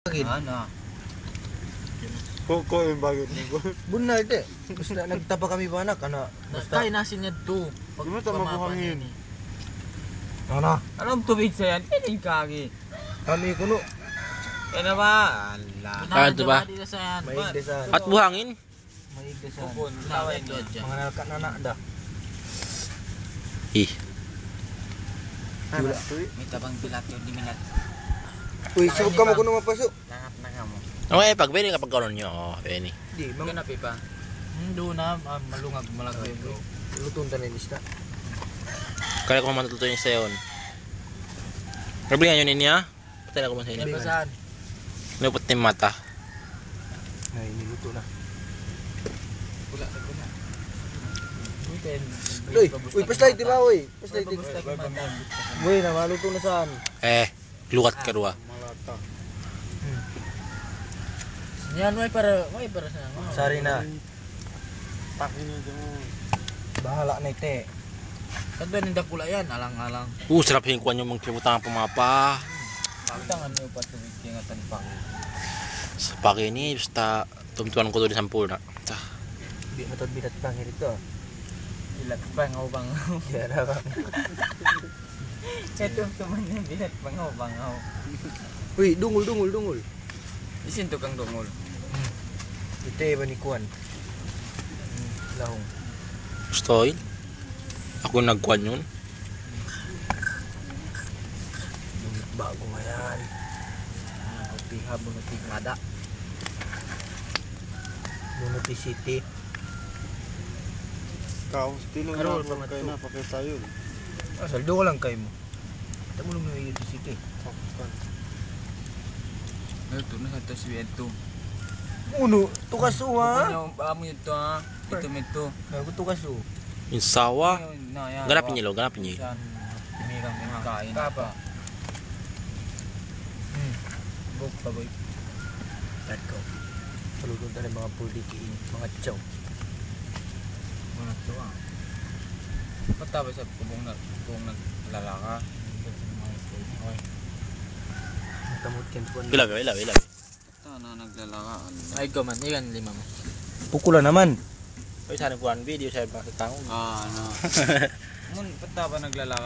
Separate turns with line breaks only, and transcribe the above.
Ano?
Koko yung bagay mo.
Bunal te. Basta nagtapa kami ba anak ano? Basta
Kaya nasin niya to.
Di mo tama po hangin.
ano?
Anong tubig sa yan? Kinig kagi.
Kami kuno
Kaya na ba? Allah.
Ah, ito ba?
Dito sa yan.
maig desan.
At buhangin.
Maig desan.
Kupon. Tawin doon dyan.
Mga nalka da.
Ih.
Wala.
May tabang pilat yun. Di minat.
Uy, sugod ka mo kuno mapasok.
Langat na ka mo.
Okay, pag pwede kapag karoon nyo. Oh, pwede.
Di,
Ganapi pa. Doon na. Malungag malagay bro.
lutong tanin lista.
Kaya ko matututo niya sa yun. Nablingan yun niya. Patay ko man sa inyo.
Saan?
Napot ni mata.
Ay, niluto na.
Wala na ko na.
Uy, paslide di ba uy? Paslide di. Uy, na maluto na saan?
Lukat ka ruwa.
Malata.
Yan, may para sa
Sari na.
Takin nyo dyan mo.
Bahala na ite.
Kadwa ng dakula yan, alang-alang.
Sarap yung kuwan yung mga pumutang pumapa.
Tangan mo pa tubig kingatan pa.
Sa pagi ni, basta tumtuan ko doon sa sampul na.
Di matod bitat pang hirito.
Ilat bangaw-bangaw.
Kaya ba?
Ito tuman yung bilat bangaw-bangaw.
Uy, dungol.
Isin to kang dungol.
Ite ba ni kuan? Lahong.
Gusto yun? Ako yung nagkuhan yun.
Bago nga yan.
Piha bunutig mada.
Bunuti City.
Kaos, tilo
Karol,
na
pamato.
kayo na, pakay tayo.
Saldo ko lang kayo mo. Ito mo lang na yung City.
Ito na sa to si Beto.
Uno, tukas o ha?
Ano mo ito ha? Ito mo ito.
Nago tukas o.
Yung sawa. Ganapin niyo lo, ganapin niyo.
Tinigang kain. Kapa. Buk pa boy.
Tat ko. Saludon tayo mga puliki, mga chow.
Mga ito ha. Patapos sa kung naglalaka. Okay.
Natamot yan po.
Ilaw.
Sana naglalaka. Ay ko man, ikan lima mo.
Pukula naman.
Ay, sana kuhan video sa mga tao.
Ano? Mun patapa naglalaka.